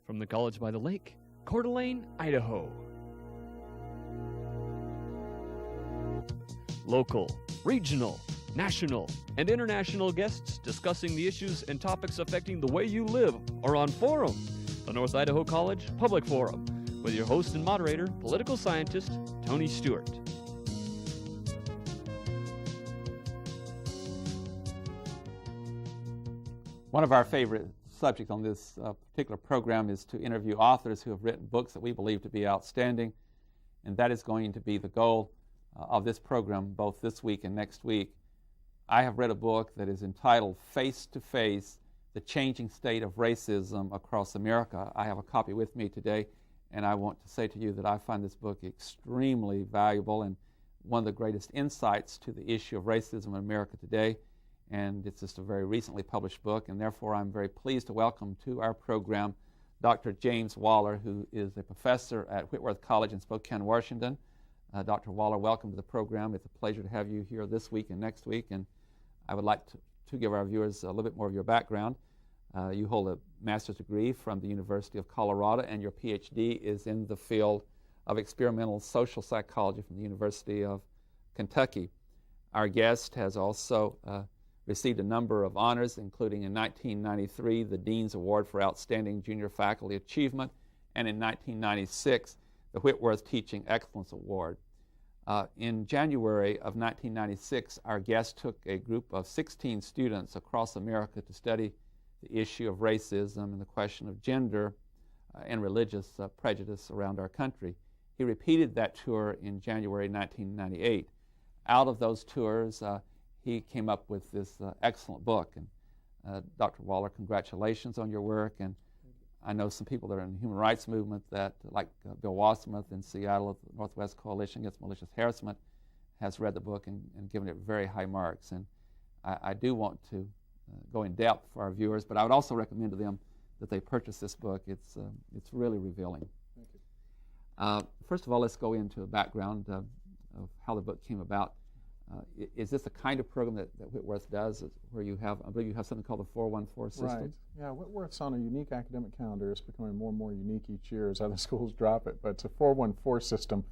from the College by the Lake, Coeur d'Alene, Idaho. Local, regional, national, and international guests discussing the issues and topics affecting the way you live are on Forum, the North Idaho College Public Forum, with your host and moderator, political scientist Tony Stewart. One of our favorite subjects on this particular program is to interview authors who have written books that we believe to be outstanding, and that is going to be the goal of this program both this week and next week. I have read a book that is entitled Face to Face, The Changing State of Racism Across America. I have a copy with me today, and I want to say to you that I find this book extremely valuable and one of the greatest insights to the issue of racism in America today. And it's just a very recently published book, and therefore I'm very pleased to welcome to our program Dr. James Waller, who is a professor at Whitworth College in Spokane, Washington. Dr. Waller, welcome to the program. It's a pleasure to have you here this week and next week, and I would like to give our viewers a little bit more of your background. You hold a master's degree from the University of Colorado, and your PhD is in the field of experimental social psychology from the University of Kentucky. Our guest has also received a number of honors, including in 1993 the Dean's Award for Outstanding Junior Faculty Achievement, and in 1996 the Whitworth Teaching Excellence Award. In January of 1996, our guest took a group of 16 students across America to study the issue of racism and the question of gender and religious prejudice around our country. He repeated that tour in January 1998. Out of those tours, he came up with this excellent book. And Dr. Waller, congratulations on your work. And I know some people that are in the human rights movement that, like Bill Wasmuth in Seattle of the Northwest Coalition Against Malicious Harassment, has read the book and given it very high marks. And I do want to go in depth for our viewers, but I would also recommend to them that they purchase this book. It's really revealing. Thank you. First of all, let's go into a background of how the book came about. Is this the kind of program that Whitworth does, where you have, I believe you have something called the 414 system? Right. Yeah, Whitworth's on a unique academic calendar. It's becoming more and more unique each year as other schools drop it. But it's a 414 system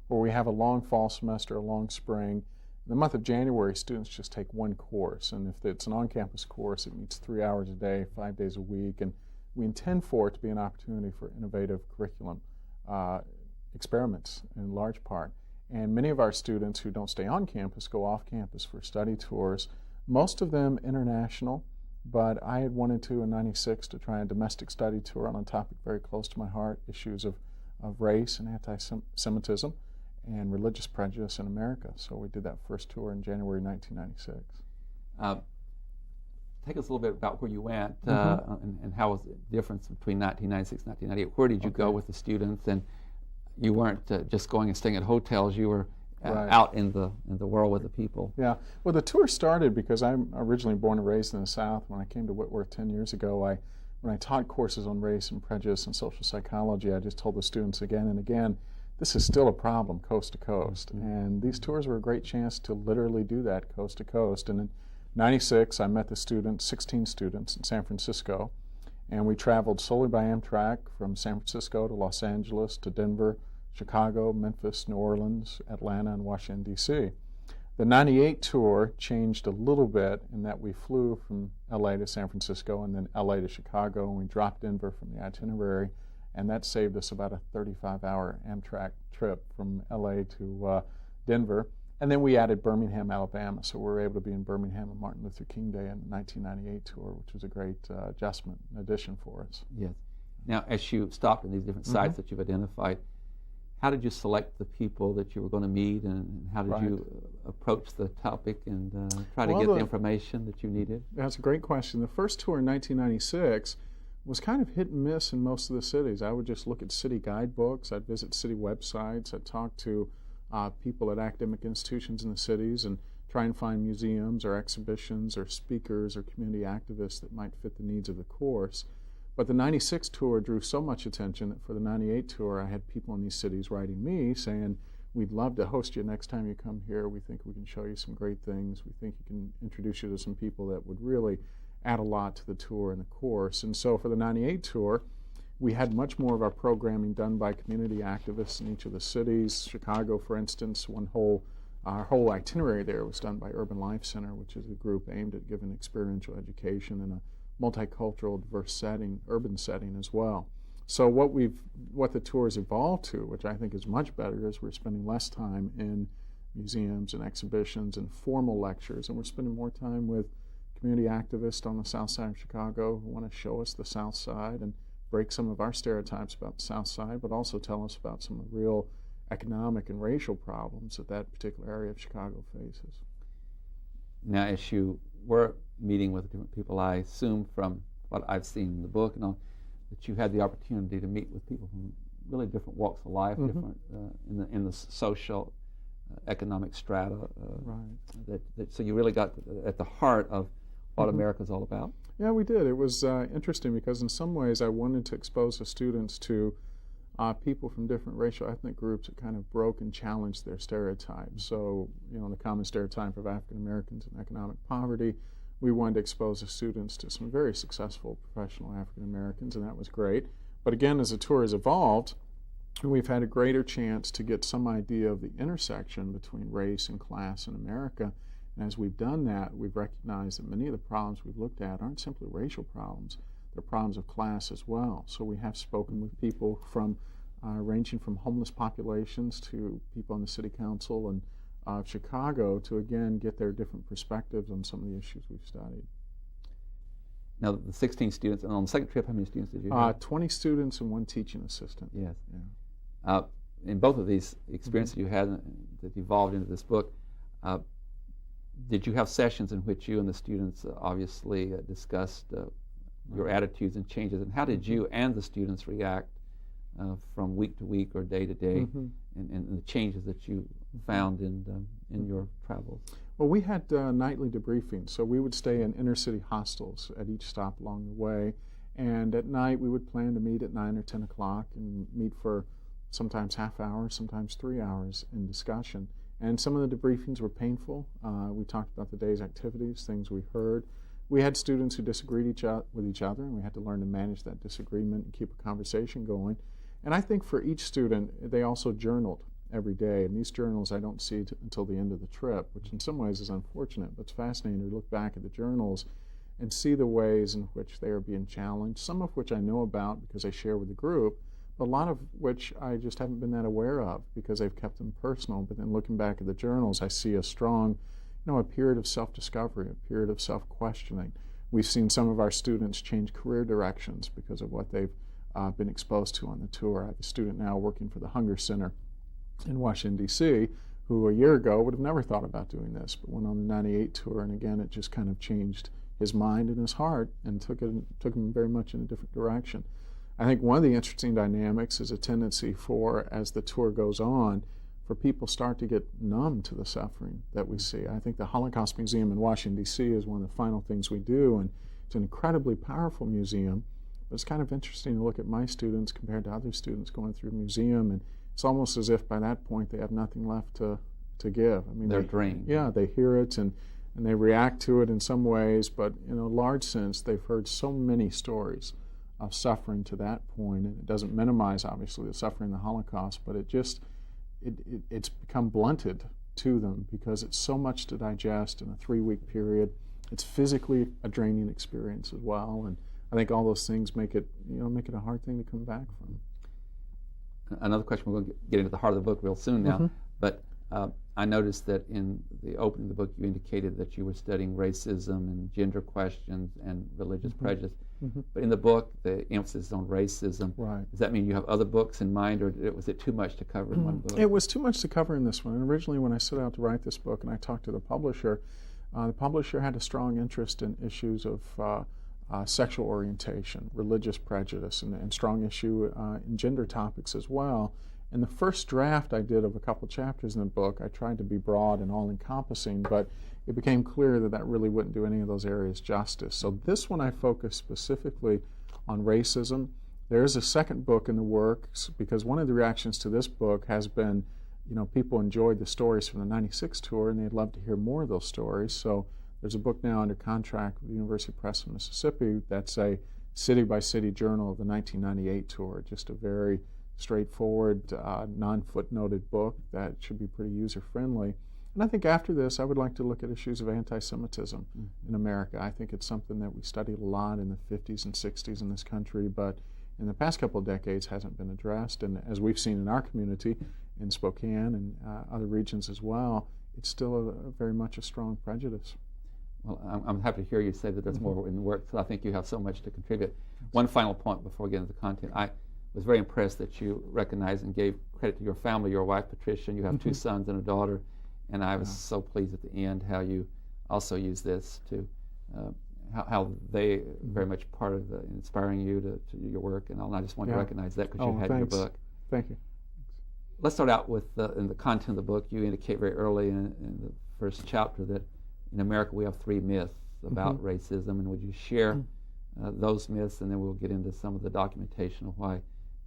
where we have a long fall semester, a long spring. In the month of January, students just take one course. And if it's an on-campus course, it meets 3 hours a day, 5 days a week. And we intend for it to be an opportunity for innovative curriculum experiments in large part. And many of our students who don't stay on campus go off campus for study tours, most of them international, but I had wanted to in '96 to try a domestic study tour on a topic very close to my heart, issues of race and anti-Semitism and religious prejudice in America. So we did that first tour in January 1996. Take us a little bit about where you went and how was the difference between 1996 and 1998. Where did you go with the students? And you weren't just going and staying at hotels. You were out in the world with the people. Yeah. Well, the tour started because I'm originally born and raised in the South. When I came to Whitworth 10 years ago, when I taught courses on race and prejudice and social psychology, I just told the students again and again, this is still a problem coast to coast. Mm-hmm. And these tours were a great chance to literally do that coast to coast. And in '96, I met the students, 16 students in San Francisco, and we traveled solely by Amtrak from San Francisco to Los Angeles to Denver, Chicago, Memphis, New Orleans, Atlanta, and Washington, D.C. The '98 tour changed a little bit in that we flew from L.A. to San Francisco and then L.A. to Chicago, and we dropped Denver from the itinerary, and that saved us about a 35-hour Amtrak trip from L.A. to Denver. And then we added Birmingham, Alabama, so we were able to be in Birmingham on Martin Luther King Day in the 1998 tour, which was a great adjustment and addition for us. Yes. Now, as you stopped in these different sites that you've identified, how did you select the people that you were going to meet, and how did you approach the topic and try to get the information that you needed? That's a great question. The first tour in 1996 was kind of hit and miss in most of the cities. I would just look at city guidebooks, I'd visit city websites, I'd talk to people at academic institutions in the cities and try and find museums or exhibitions or speakers or community activists that might fit the needs of the course. But the '96 tour drew so much attention that for the '98 tour I had people in these cities writing me saying, we'd love to host you next time you come here. We think we can show you some great things. We think you can introduce you to some people that would really add a lot to the tour and the course. And so for the '98 tour, We had much more of our programming done by community activists in each of the cities. Chicago, for instance, our whole itinerary there was done by Urban Life Center, which is a group aimed at giving experiential education in a multicultural, diverse setting, urban setting as well. So what the tour has evolved to, which I think is much better, is we're spending less time in museums and exhibitions and formal lectures, and we're spending more time with community activists on the south side of Chicago who want to show us the south side and break some of our stereotypes about the south side, but also tell us about some of the real economic and racial problems that that particular area of Chicago faces. Now, as you were meeting with different people, I assume from what I've seen in the book and all, that you had the opportunity to meet with people from really different walks of life, different in the social, economic strata. Right. So you really got at the heart of what America's all about. Yeah, we did. It was interesting because in some ways I wanted to expose the students to people from different racial ethnic groups that kind of broke and challenged their stereotypes. So, the common stereotype of African Americans in economic poverty, we wanted to expose the students to some very successful professional African Americans, and that was great. But again, as the tour has evolved, we've had a greater chance to get some idea of the intersection between race and class in America. And as we've done that, we've recognized that many of the problems we've looked at aren't simply racial problems. They're problems of class as well. So we have spoken with people from ranging from homeless populations to people on the city council and Chicago to, again, get their different perspectives on some of the issues we've studied. Now, the 16 students, and on the second trip, how many students did you have? 20 students and one teaching assistant. Yes. Yeah. In both of these experiences you had that evolved into this book, did you have sessions in which you and the students obviously discussed your attitudes and changes, and how did you and the students react from week to week or day to day, and the changes that you found in your travels? Well, we had nightly debriefings, so we would stay in inner city hostels at each stop along the way, and at night we would plan to meet at 9 or 10 o'clock and meet for sometimes half hour, sometimes 3 hours in discussion. And some of the debriefings were painful. We talked about the day's activities, things we heard. We had students who disagreed with each other, and we had to learn to manage that disagreement and keep a conversation going. And I think for each student, they also journaled every day. And these journals I don't see until the end of the trip, which in some ways is unfortunate, but it's fascinating to look back at the journals and see the ways in which they are being challenged, some of which I know about because I share with the group, but a lot of which I just haven't been that aware of because they've kept them personal. But then looking back at the journals, I see a strong, a period of self-discovery, a period of self-questioning. We've seen some of our students change career directions because of what they've been exposed to on the tour. I have a student now working for the Hunger Center in Washington, D.C., who a year ago would have never thought about doing this, but went on the 98 tour, and again, it just kind of changed his mind and his heart and took him very much in a different direction. I think one of the interesting dynamics is a tendency for, as the tour goes on, for people start to get numb to the suffering that we see. I think the Holocaust Museum in Washington, D.C. is one of the final things we do, and it's an incredibly powerful museum, but it's kind of interesting to look at my students compared to other students going through the museum, and it's almost as if by that point they have nothing left to give. I mean, they're drained. Yeah, they hear it and they react to it in some ways, but in a large sense they've heard so many stories of suffering to that point, and it doesn't minimize obviously the suffering in the Holocaust, but it's become blunted to them because it's so much to digest in a 3-week period. It's physically a draining experience as well, and I think all those things make it a hard thing to come back from. Another question, we're going to get into the heart of the book real soon now, but I noticed that in the opening of the book you indicated that you were studying racism and gender questions and religious prejudice. But in the book, the emphasis is on racism. Right. Does that mean you have other books in mind, or was it too much to cover in one book? It was too much to cover in this one. And originally when I set out to write this book and I talked to the publisher had a strong interest in issues of sexual orientation, religious prejudice, and strong issue in gender topics as well. In the first draft I did of a couple chapters in the book, I tried to be broad and all-encompassing, but it became clear that really wouldn't do any of those areas justice. So this one I focused specifically on racism. There is a second book in the works because one of the reactions to this book has been, people enjoyed the stories from the 96 tour and they'd love to hear more of those stories. So there's a book now under contract with the University Press in Mississippi that's a city-by-city journal of the 1998 tour, just a very straightforward, non-footnoted book that should be pretty user-friendly. And I think after this, I would like to look at issues of anti-Semitism in America. I think it's something that we studied a lot in the 50s and 60s in this country, but in the past couple of decades hasn't been addressed. And as we've seen in our community, in Spokane and other regions as well, it's still very much a strong prejudice. Well, I'm happy to hear you say that there's more in the works, because I think you have so much to contribute. One final point before we get into the content. I was very impressed that you recognized and gave credit to your family, your wife, Patricia, and you have two sons and a daughter. And I was so pleased at the end how you also use this to, how they very much part of inspiring you to your work. And I just want to recognize that because you had your book. Thank you. Let's start out with in the content of the book. You indicate very early in the first chapter that in America we have 3 myths about racism. And would you share those myths, and then we'll get into some of the documentation of why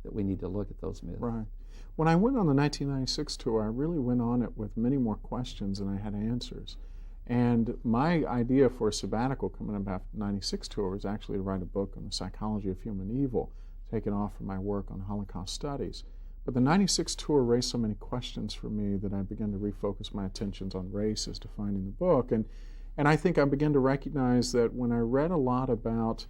that we need to look at those myths. Right. When I went on the 1996 tour, I really went on it with many more questions than I had answers. And my idea for a sabbatical coming up after the 96 tour was actually to write a book on the psychology of human evil, taken off from my work on Holocaust studies. But the 96 tour raised so many questions for me that I began to refocus my attentions on race as defined in the book. And I think I began to recognize that when I read a lot about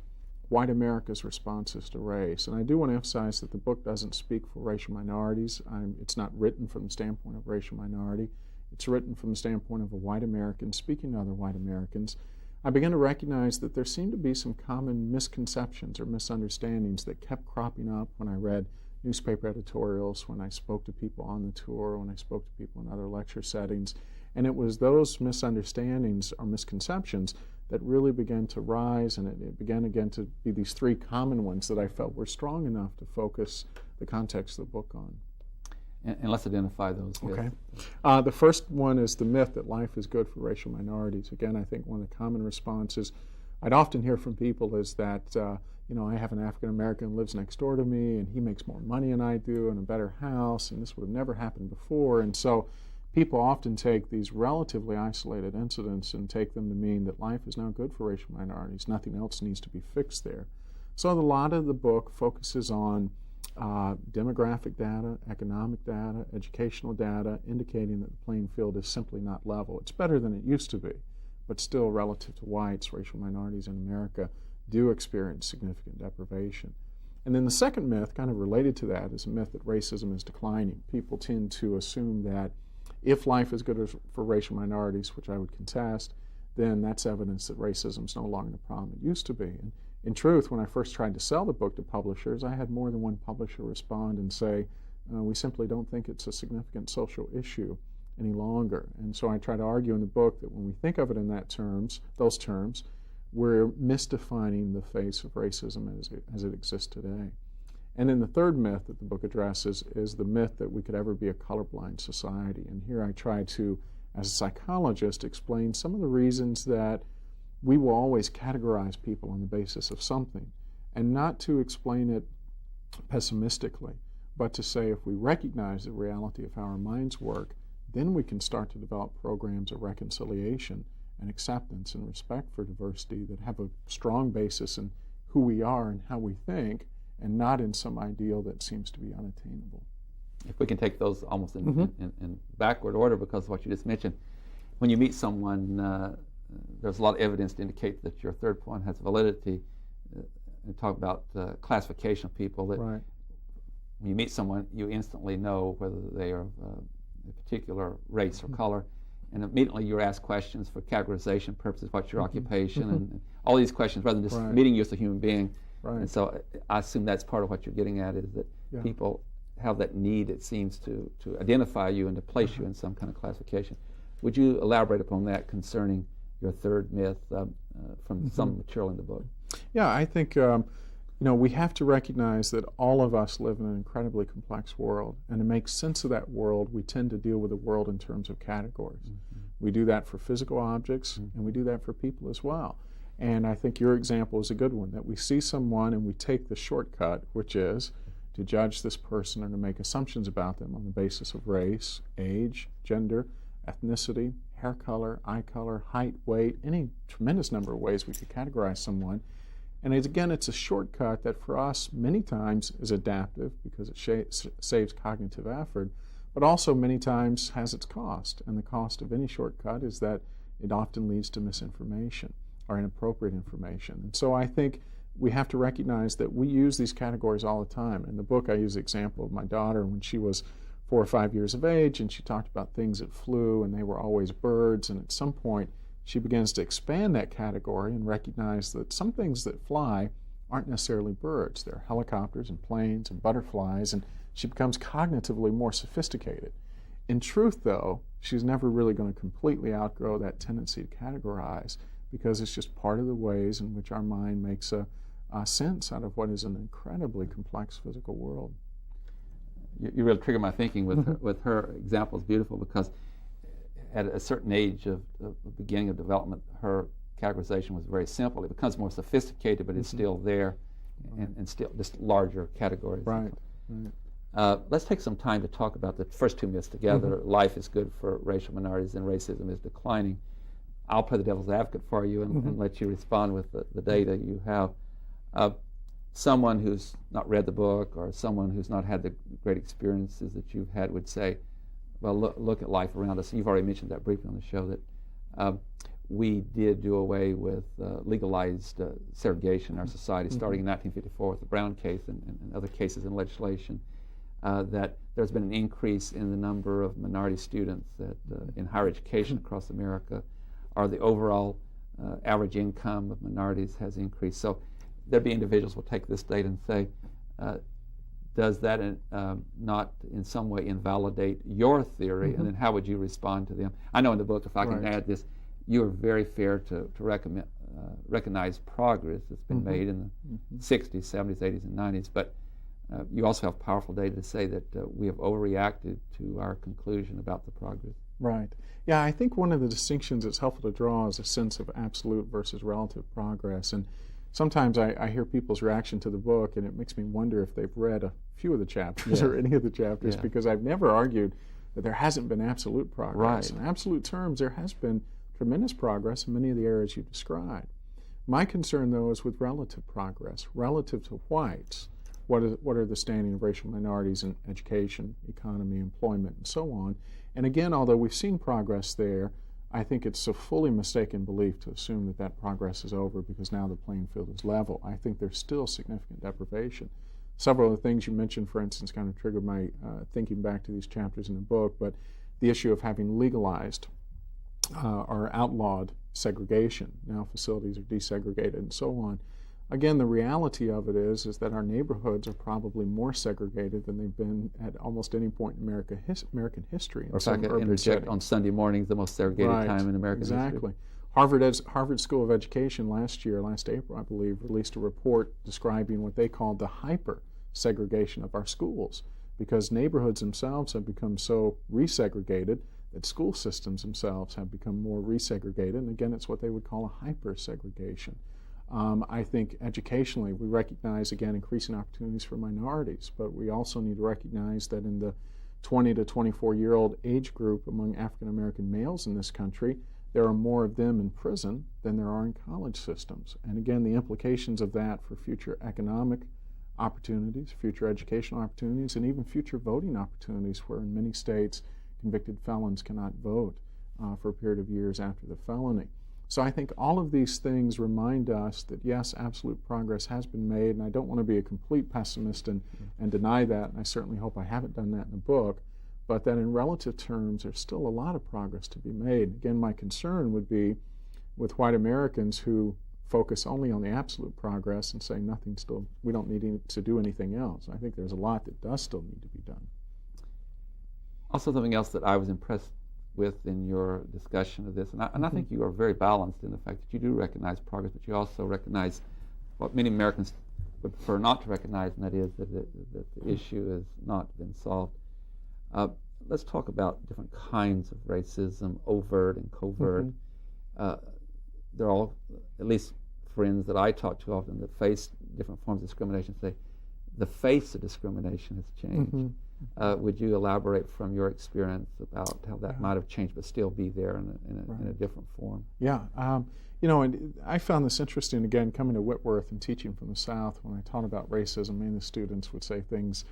white America's responses to race, and I do want to emphasize that the book doesn't speak for racial minorities. It's not written from the standpoint of racial minority. It's written from the standpoint of a white American speaking to other white Americans. I began to recognize that there seemed to be some common misconceptions or misunderstandings that kept cropping up when I read newspaper editorials, when I spoke to people on the tour, when I spoke to people in other lecture settings. And it was those misunderstandings or misconceptions that really began to rise, and it began again to be these 3 common ones that I felt were strong enough to focus the context of the book on. And let's identify those myths. Okay. The first one is the myth that life is good for racial minorities. Again, I think one of the common responses I'd often hear from people is that, I have an African American who lives next door to me, and he makes more money than I do and a better house, and this would have never happened before. And so people often take these relatively isolated incidents and take them to mean that life is now good for racial minorities. Nothing else needs to be fixed there. So a lot of the book focuses on demographic data, economic data, educational data, indicating that the playing field is simply not level. It's better than it used to be, but still relative to whites, racial minorities in America do experience significant deprivation. And then the second myth, kind of related to that, is a myth that racism is declining. People tend to assume that if life is good for racial minorities, which I would contest, then that's evidence that racism is no longer the problem it used to be. And in truth, when I first tried to sell the book to publishers, I had more than one publisher respond and say, we simply don't think it's a significant social issue any longer. And so I try to argue in the book that when we think of it in those terms, we're misdefining the face of racism as it exists today. And then the third myth that the book addresses is the myth that we could ever be a colorblind society. And here I try to, as a psychologist, explain some of the reasons that we will always categorize people on the basis of something, and not to explain it pessimistically, but to say if we recognize the reality of how our minds work, then we can start to develop programs of reconciliation and acceptance and respect for diversity that have a strong basis in who we are and how we think, and not in some ideal that seems to be unattainable. If we can take those almost in backward order, because of what you just mentioned, when you meet someone, there's a lot of evidence to indicate that your third point has validity. And talk about classification of people. That right. When you meet someone, you instantly know whether they are a particular race or color, and immediately you're asked questions for categorization purposes. What's your occupation, and all these questions, rather than just meeting you as a human being. Right. And so I assume that's part of what you're getting at, is that people have that need, it seems, to identify you and to place you in some kind of classification. Would you elaborate upon that concerning your third myth from some material in the book? Yeah, I think we have to recognize that all of us live in an incredibly complex world, and to make sense of that world, we tend to deal with the world in terms of categories. We do that for physical objects, and we do that for people as well. And I think your example is a good one, that we see someone and we take the shortcut, which is to judge this person and to make assumptions about them on the basis of race, age, gender, ethnicity, hair color, eye color, height, weight, any tremendous number of ways we could categorize someone. And again, it's a shortcut that for us many times is adaptive because it saves cognitive effort, but also many times has its cost. And the cost of any shortcut is that it often leads to misinformation or inappropriate information. And so I think we have to recognize that we use these categories all the time. In the book, I use the example of my daughter when she was 4 or 5 years of age, and she talked about things that flew, and they were always birds. And at some point, she begins to expand that category and recognize that some things that fly aren't necessarily birds. They're helicopters and planes and butterflies, and she becomes cognitively more sophisticated. In truth, though, she's never really going to completely outgrow that tendency to categorize because it's just part of the ways in which our mind makes a sense out of what is an incredibly complex physical world. You really trigger my thinking with her example. Is beautiful because at a certain age of the beginning of development, her categorization was very simple. It becomes more sophisticated, but it's still there, and still just larger categories. Right. Let's take some time to talk about the first two myths together. Life is good for racial minorities and racism is declining. I'll play the devil's advocate for you and let you respond with the data you have. Someone who's not read the book or someone who's not had the great experiences that you've had would say, well, look at life around us. You've already mentioned that briefly on the show, that we did do away with legalized segregation in our society starting in 1954 with the Brown case and other cases in legislation, that there's been an increase in the number of minority students that, in higher education across America, or the overall average income of minorities has increased. So there'll be individuals who will take this data and say, does that not in some way invalidate your theory? And then how would you respond to them? I know in the book, if I can add this, you are very fair to recognize progress that's been made in the 60s, 70s, 80s, and 90s, but you also have powerful data to say that we have overreacted to our conclusion about the progress. Right. Yeah, I think one of the distinctions that's helpful to draw is a sense of absolute versus relative progress. And sometimes I hear people's reaction to the book, and it makes me wonder if they've read a few of the chapters or any of the chapters, because I've never argued that there hasn't been absolute progress. Right. In absolute terms, there has been tremendous progress in many of the areas you described. My concern, though, is with relative progress, relative to whites. What are the standing of racial minorities in education, economy, employment, and so on? And again, although we've seen progress there, I think it's a fully mistaken belief to assume that that progress is over because now the playing field is level. I think there's still significant deprivation. Several of the things you mentioned, for instance, kind of triggered my thinking back to these chapters in the book, but the issue of having legalized or outlawed segregation. Now facilities are desegregated and so on. Again, the reality of it is that our neighborhoods are probably more segregated than they've been at almost any point in American history. Or if I could interject, on Sunday mornings, the most segregated time in American history. Exactly. Harvard School of Education last April, I believe, released a report describing what they called the hyper-segregation of our schools, because neighborhoods themselves have become so resegregated that school systems themselves have become more resegregated, and again, it's what they would call a hyper-segregation. I think educationally we recognize, again, increasing opportunities for minorities, but we also need to recognize that in the 20 to 24-year-old age group among African American males in this country, there are more of them in prison than there are in college systems. And again, the implications of that for future economic opportunities, future educational opportunities, and even future voting opportunities, where in many states convicted felons cannot vote for a period of years after the felony. So I think all of these things remind us that, yes, absolute progress has been made, and I don't want to be a complete pessimist and deny that, and I certainly hope I haven't done that in the book, but that in relative terms there's still a lot of progress to be made. Again, my concern would be with white Americans who focus only on the absolute progress and say we don't need to do anything else. I think there's a lot that does still need to be done. Also, something else that I was impressed with in your discussion of this, and I think you are very balanced in the fact that you do recognize progress, but you also recognize what many Americans would prefer not to recognize, and that is that the issue has not been solved. Let's talk about different kinds of racism, overt and covert. They're all, at least friends that I talk to often that face different forms of discrimination, say the face of discrimination has changed. Would you elaborate from your experience about how that might have changed but still be there in a different form? Yeah. And I found this interesting, again, coming to Whitworth and teaching from the South. When I taught about racism, many of the students would say things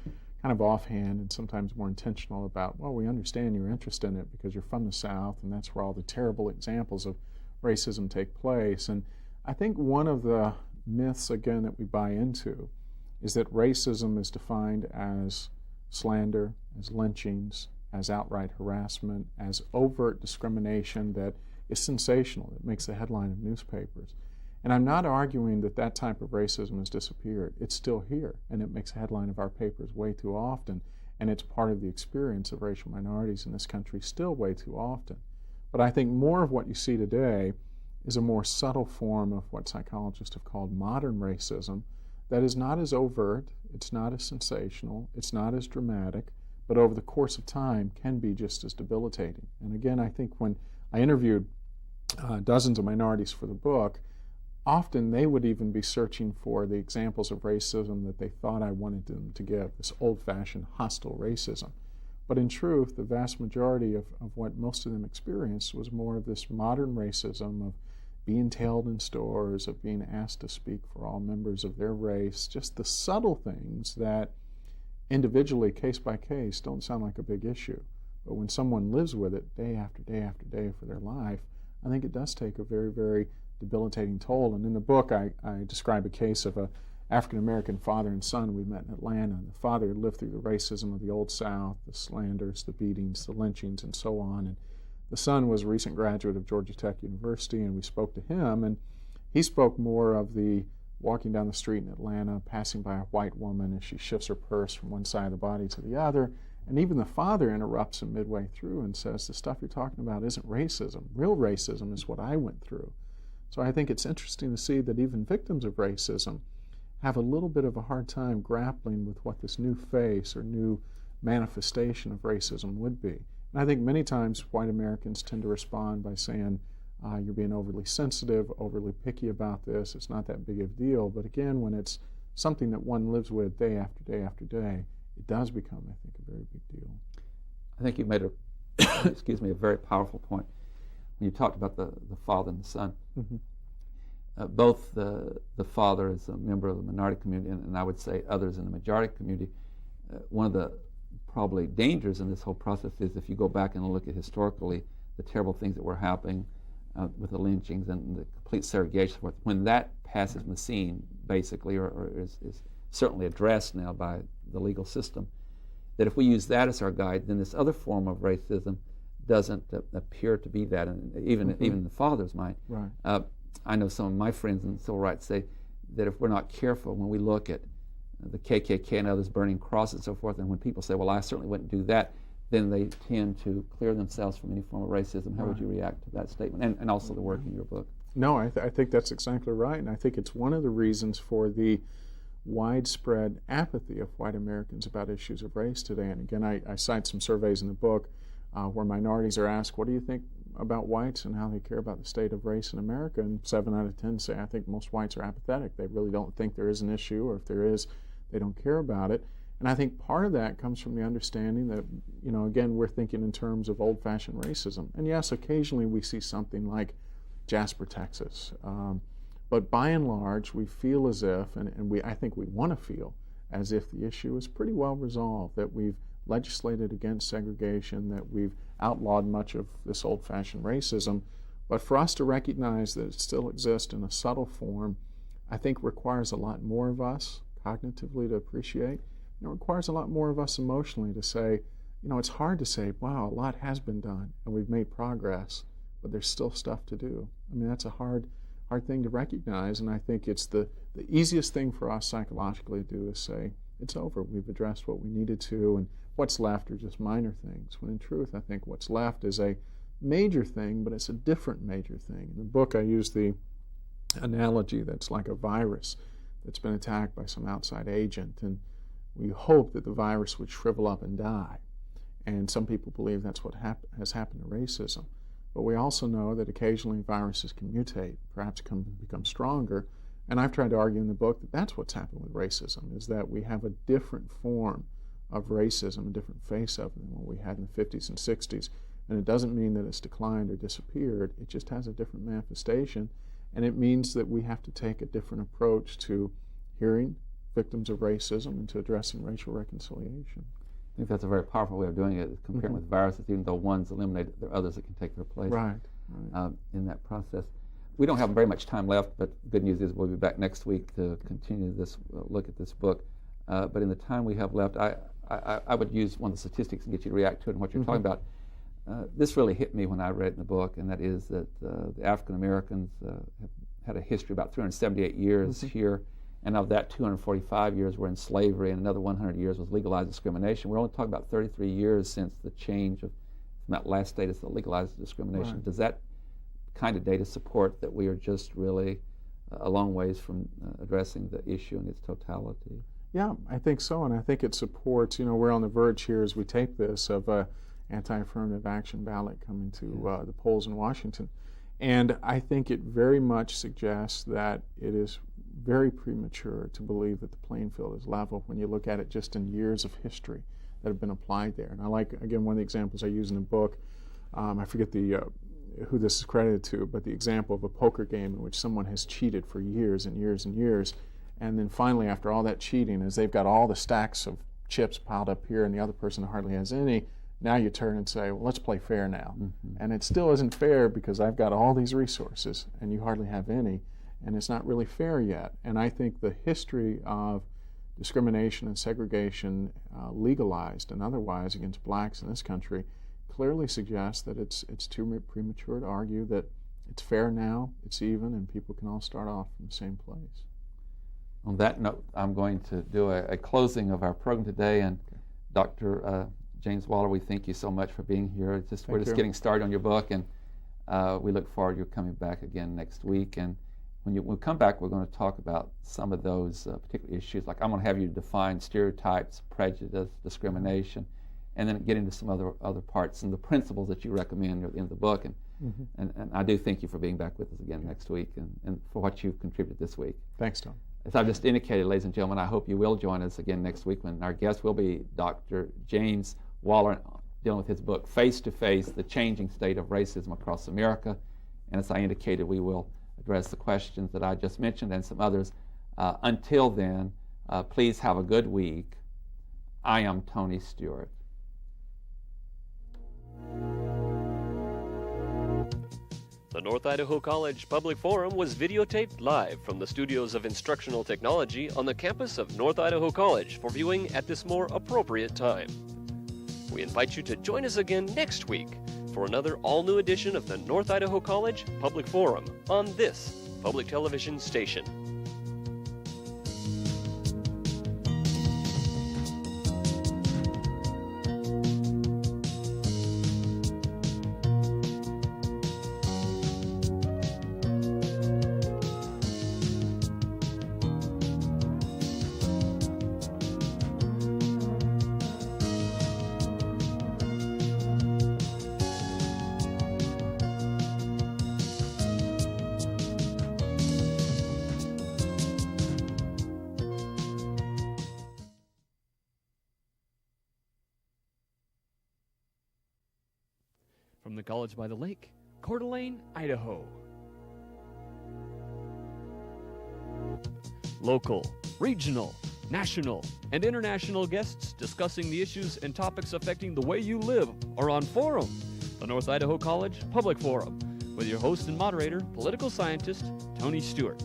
kind of offhand and sometimes more intentional about, well, we understand you're interested in it because you're from the South, and that's where all the terrible examples of racism take place. And I think one of the myths, again, that we buy into is that racism is defined as slander, as lynchings, as outright harassment, as overt discrimination that is sensational, that makes the headline of newspapers. And I'm not arguing that that type of racism has disappeared. It's still here, and it makes a headline of our papers way too often, and it's part of the experience of racial minorities in this country still way too often. But I think more of what you see today is a more subtle form of what psychologists have called modern racism that is not as overt, it's not as sensational, it's not as dramatic, but over the course of time can be just as debilitating. And again, I think when I interviewed dozens of minorities for the book, often they would even be searching for the examples of racism that they thought I wanted them to give, this old-fashioned hostile racism. But in truth, the vast majority of what most of them experienced was more of this modern racism of being tailed in stores, of being asked to speak for all members of their race, just the subtle things that individually, case by case, don't sound like a big issue. But when someone lives with it day after day after day for their life, I think it does take a very, very debilitating toll. And in the book, I describe a case of an African-American father and son we met in Atlanta. The father had lived through the racism of the Old South, the slanders, the beatings, the lynchings, and so on. And the son was a recent graduate of Georgia Tech University, and we spoke to him, and he spoke more of the walking down the street in Atlanta, passing by a white woman as she shifts her purse from one side of the body to the other. And even the father interrupts him midway through and says, the stuff you're talking about isn't racism. Real racism is what I went through. So I think it's interesting to see that even victims of racism have a little bit of a hard time grappling with what this new face or new manifestation of racism would be. And I think many times white Americans tend to respond by saying, you're being overly sensitive, overly picky about this, it's not that big of a deal. But again, when it's something that one lives with day after day after day, it does become, I think, a very big deal. I think you made a, excuse me, a very powerful point when you talked about the father and the son. Mm-hmm. Both the father is a member of the minority community, and I would say others in the majority community. One of the probably dangers in this whole process is if you go back and look at historically the terrible things that were happening with the lynchings and the complete segregation, when that passes from the scene, basically, or is certainly addressed now by the legal system, that if we use that as our guide, then this other form of racism doesn't appear to be that, and even in the father's mind. Right. I know some of my friends in civil rights say that if we're not careful when we look at the KKK and others burning crosses and so forth, and when people say, well, I certainly wouldn't do that, then they tend to clear themselves from any form of racism. How would you react to that statement, and also the work in your book? No, I think that's exactly right, and I think it's one of the reasons for the widespread apathy of white Americans about issues of race today. And again, I cite some surveys in the book where minorities are asked, what do you think about whites and how they care about the state of race in America? And 7 out of 10 say, I think most whites are apathetic. They really don't think there is an issue, or if there is, they don't care about it. And I think part of that comes from the understanding that, again, we're thinking in terms of old-fashioned racism. And yes, occasionally we see something like Jasper, Texas. But by and large, we feel as if, and I think we want to feel, as if the issue is pretty well resolved, that we've legislated against segregation, that we've outlawed much of this old-fashioned racism. But for us to recognize that it still exists in a subtle form, I think requires a lot more of us cognitively to appreciate. It requires a lot more of us emotionally to say, it's hard to say, wow, a lot has been done and we've made progress, but there's still stuff to do. I mean, that's a hard thing to recognize, and I think it's the easiest thing for us psychologically to do is say, it's over, we've addressed what we needed to, and what's left are just minor things. When in truth, I think what's left is a major thing, but it's a different major thing. In the book, I use the analogy that's like a virus that's been attacked by some outside agent, and we hope that the virus would shrivel up and die. And some people believe that's what has happened to racism. But we also know that occasionally viruses can mutate, perhaps become stronger. And I've tried to argue in the book that that's what's happened with racism, is that we have a different form of racism, a different face of it than what we had in the 50s and 60s. And it doesn't mean that it's declined or disappeared. It just has a different manifestation. And it means that we have to take a different approach to hearing victims of racism and to addressing racial reconciliation. I think that's a very powerful way of doing it, comparing with viruses. Even though one's eliminated, there are others that can take their place in that process. We don't have very much time left, but good news is we'll be back next week to continue this look at this book. But in the time we have left, I would use one of the statistics and get you to react to it and what you're talking about. This really hit me when I read it in the book, and that is that the African Americans have had a history about 378 years here, and of that 245 years were in slavery, and another 100 years was legalized discrimination. We're only talking about 33 years since the change from that last status that legalized discrimination. Right. Does that kind of data support that we are just really a long ways from addressing the issue in its totality? Yeah, I think so, and I think it supports, we're on the verge here as we tape this of a anti-affirmative action ballot coming to the polls in Washington. And I think it very much suggests that it is very premature to believe that the playing field is level when you look at it just in years of history that have been applied there. And I like, again, one of the examples I use in the book, I forget who this is credited to, but the example of a poker game in which someone has cheated for years and years and years, and then finally after all that cheating, as they've got all the stacks of chips piled up here and the other person hardly has any, now you turn and say, well, let's play fair now. And it still isn't fair because I've got all these resources and you hardly have any, and it's not really fair yet. And I think the history of discrimination and segregation, legalized and otherwise, against blacks in this country clearly suggests that it's too premature to argue that it's fair now, it's even, and people can all start off from the same place. On that note, I'm going to do a closing of our program today, and Dr. James Waller, we thank you so much for being here. We're just getting started on your book, and we look forward to you coming back again next week. And when we come back, we're going to talk about some of those particular issues. Like I'm going to have you define stereotypes, prejudice, discrimination, and then get into some other parts and the principles that you recommend at the end of the book. And I do thank you for being back with us again next week and for what you've contributed this week. Thanks, Tom. As I've just indicated, ladies and gentlemen, I hope you will join us again next week when our guest will be Dr. James Waller, dealing with his book, Face to Face, The Changing State of Racism Across America. And as I indicated, we will address the questions that I just mentioned and some others. Until then, please have a good week. I am Tony Stewart. The North Idaho College Public Forum was videotaped live from the studios of Instructional Technology on the campus of North Idaho College for viewing at this more appropriate time. We invite you to join us again next week for another all-new edition of the North Idaho College Public Forum on this public television station. From the College by the Lake, Coeur d'Alene, Idaho. Local, regional, national, and international guests discussing the issues and topics affecting the way you live are on Forum, the North Idaho College Public Forum, with your host and moderator, political scientist Tony Stewart.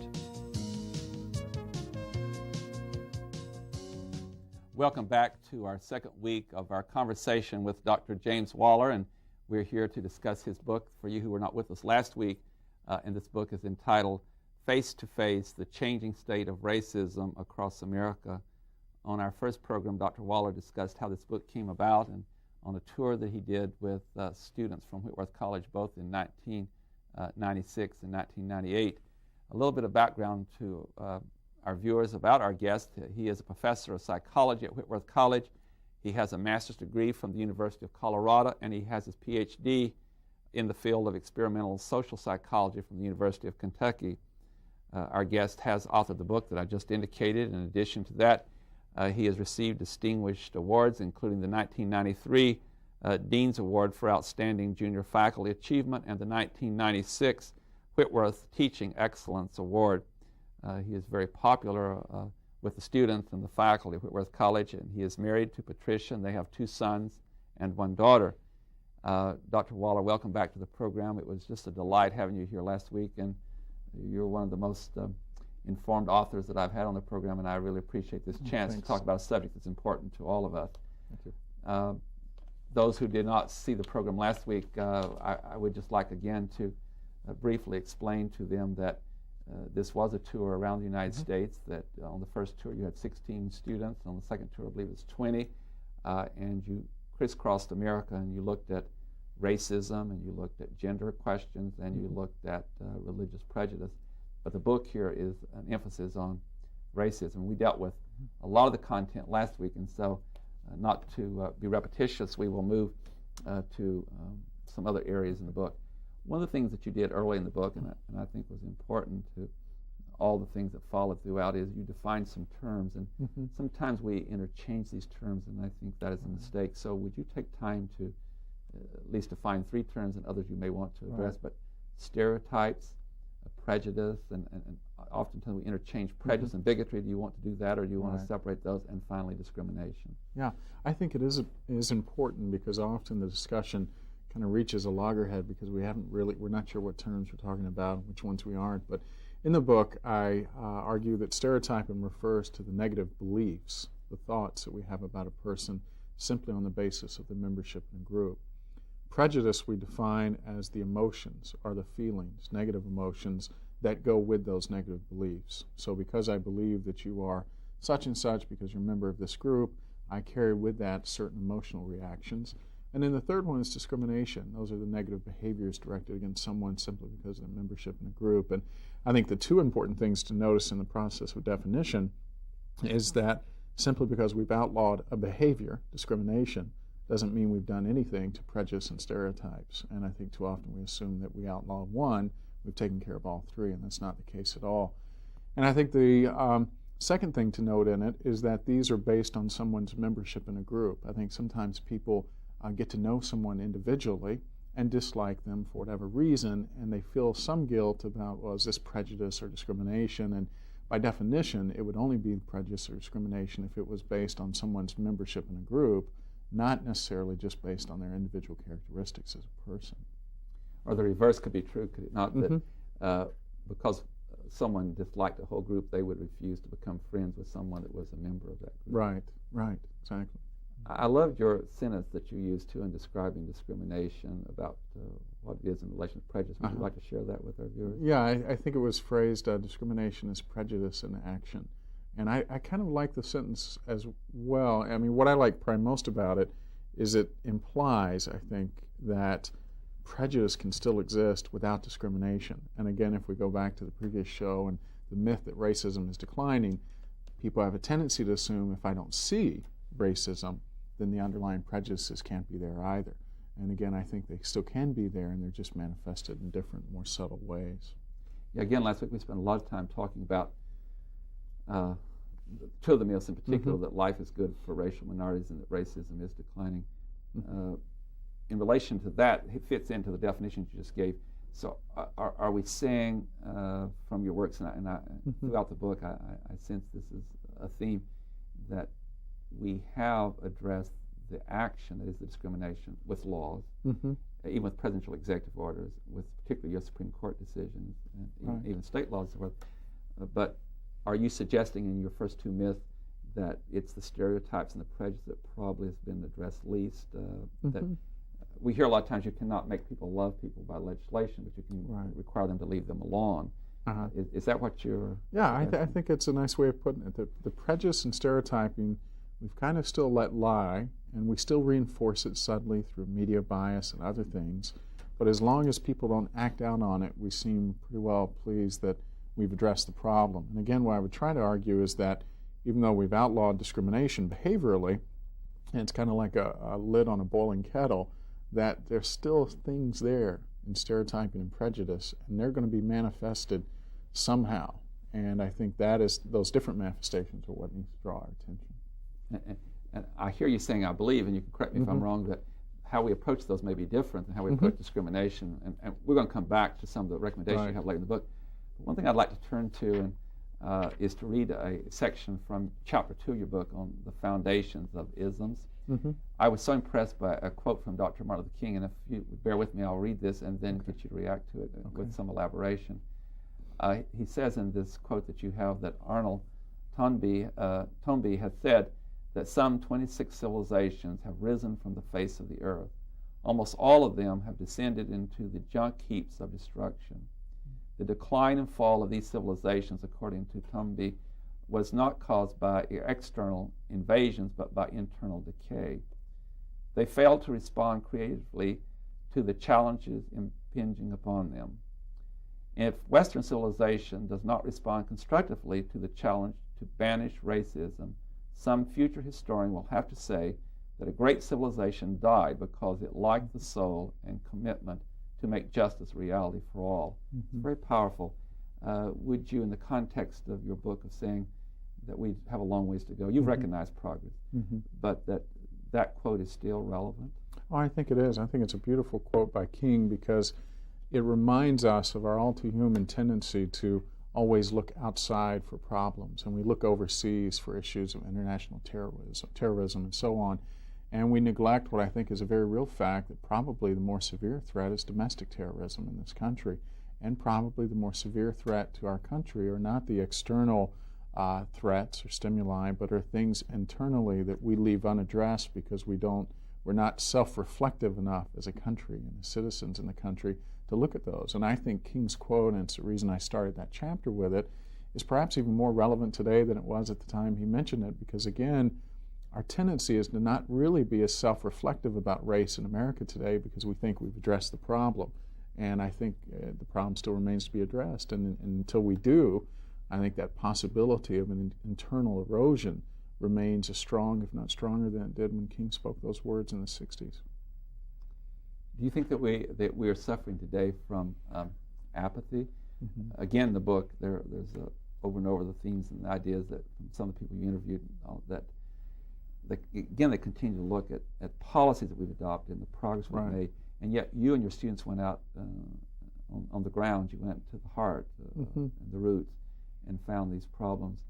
Welcome back to our second week of our conversation with Dr. James Waller, and we're here to discuss his book. For you who were not with us last week, and this book is entitled Face to Face, The Changing State of Racism Across America. On our first program, Dr. Waller discussed how this book came about and on a tour that he did with students from Whitworth College, both in 1996 and 1998. A little bit of background to our viewers about our guest. He is a professor of psychology at Whitworth College. He has a master's degree from the University of Colorado, and he has his PhD in the field of experimental social psychology from the University of Kentucky. Our guest has authored the book that I just indicated. In addition to that, He has received distinguished awards, including the 1993 Dean's Award for Outstanding Junior Faculty Achievement and the 1996 Whitworth Teaching Excellence Award. He is very popular with the students and the faculty at Whitworth College, and he is married to Patricia, and they have 2 sons and 1 daughter. Dr. Waller, welcome back to the program. It was just a delight having you here last week, and you're one of the most informed authors that I've had on the program, and I really appreciate this chance to talk about a subject that's important to all of us. Thank you. Those who did not see the program last week, I would just like again to briefly explain to them that this was a tour around the United States, that on the first tour you had 16 students, on the second tour I believe it was 20, and you crisscrossed America and you looked at racism and you looked at gender questions and you looked at religious prejudice. But the book here is an emphasis on racism. We dealt with a lot of the content last week, and so not to be repetitious, we will move to some other areas in the book. One of the things that you did early in the book, and I think was important to all the things that followed throughout, is you defined some terms, and sometimes we interchange these terms, and I think that is a mistake. So would you take time to at least define 3 terms, and others you may want to address, but stereotypes, prejudice, and oftentimes we interchange prejudice and bigotry. Do you want to do that, or do you want to separate those? And finally, discrimination. Yeah, I think it is important, because often the discussion kind of reaches a loggerhead because we're not sure what terms we're talking about, which ones we aren't. But in the book, I argue that stereotyping refers to the negative beliefs, the thoughts that we have about a person simply on the basis of their membership in a group. Prejudice we define as the emotions or the feelings, negative emotions that go with those negative beliefs. So because I believe that you are such and such because you're a member of this group, I carry with that certain emotional reactions. And then the third one is discrimination. Those are the negative behaviors directed against someone simply because of their membership in a group. And I think the 2 important things to notice in the process of definition is that simply because we've outlawed a behavior, discrimination, doesn't mean we've done anything to prejudice and stereotypes. And I think too often we assume that we outlaw one, we've taken care of all 3, and that's not the case at all. And I think the second thing to note in it is that these are based on someone's membership in a group. I think sometimes people get to know someone individually and dislike them for whatever reason, and they feel some guilt about, well, is this prejudice or discrimination? And by definition, it would only be prejudice or discrimination if it was based on someone's membership in a group, not necessarily just based on their individual characteristics as a person. Or the reverse could be true, could it not? That because someone disliked a whole group, they would refuse to become friends with someone that was a member of that group. Right, exactly. I loved your sentence that you used too in describing discrimination about what it is in relation to prejudice. Would you like to share that with our viewers? Yeah, I think it was phrased, discrimination is prejudice in action. And I kind of like the sentence as well. I mean, what I like probably most about it is it implies, I think, that prejudice can still exist without discrimination. And again, if we go back to the previous show and the myth that racism is declining, people have a tendency to assume if I don't see racism, then the underlying prejudices can't be there either. And again, I think they still can be there, and they're just manifested in different, more subtle ways. Yeah, again, last week we spent a lot of time talking about 2 of the myths in particular, that life is good for racial minorities and that racism is declining. In relation to that, it fits into the definitions you just gave. So are we saying from your works, and throughout the book, I sense this is a theme, that we have addressed the action, that is the discrimination, with laws, even with presidential executive orders, with particularly U.S. Supreme Court decisions, and even state laws. But are you suggesting in your first 2 myths that it's the stereotypes and the prejudice that probably has been addressed least? That we hear a lot of times you cannot make people love people by legislation, but you can require them to leave them alone. Is that what you're... Yeah, I think it's a nice way of putting it. The prejudice and stereotyping we've kind of still let lie, and we still reinforce it subtly through media bias and other things. But as long as people don't act out on it, we seem pretty well pleased that we've addressed the problem. And again, what I would try to argue is that even though we've outlawed discrimination behaviorally, and it's kind of like a lid on a boiling kettle, that there's still things there in stereotyping and prejudice, and they're going to be manifested somehow. And I think that is, those different manifestations are what needs to draw our attention. I hear you saying I believe, and you can correct me if I'm wrong, that how we approach those may be different than how we approach discrimination. And we're going to come back to some of the recommendations you have later in the book. But one thing I'd like to turn to is to read a section from Chapter 2 of your book on the foundations of isms. I was so impressed by a quote from Dr. Martin Luther King, and if you bear with me, I'll read this and then get you to react to it with some elaboration. He says in this quote that you have that Arnold Toynbee has said that some 26 civilizations have risen from the face of the earth. Almost all of them have descended into the junk heaps of destruction. The decline and fall of these civilizations, according to Toynbee, was not caused by external invasions, but by internal decay. They failed to respond creatively to the challenges impinging upon them. If Western civilization does not respond constructively to the challenge to banish racism, some future historian will have to say that a great civilization died because it lacked the soul and commitment to make justice a reality for all. It's very powerful. Would you, in the context of your book of saying that we have a long ways to go, you've recognized progress, but that quote is still relevant? Oh, I think it is. I think it's a beautiful quote by King because it reminds us of our all-too-human tendency to always look outside for problems, and we look overseas for issues of international terrorism and so on, and we neglect what I think is a very real fact that probably the more severe threat is domestic terrorism in this country, and probably the more severe threat to our country are not the external threats or stimuli, but are things internally that we leave unaddressed because we're not self-reflective enough as a country and as citizens in the country to look at those. And I think King's quote, and it's the reason I started that chapter with it, is perhaps even more relevant today than it was at the time he mentioned it, because again, our tendency is to not really be as self-reflective about race in America today because we think we've addressed the problem. And I think the problem still remains to be addressed. And until we do, I think that possibility of an internal erosion remains as strong, if not stronger, than it did when King spoke those words in the 60s. Do you think that we are suffering today from apathy? Again, in the book, there's over and over the themes and the ideas that from some of the people you interviewed that they continue to look at policies that we've adopted and the progress we've made, and yet you and your students went out on the ground. You went to the heart and the roots and found these problems.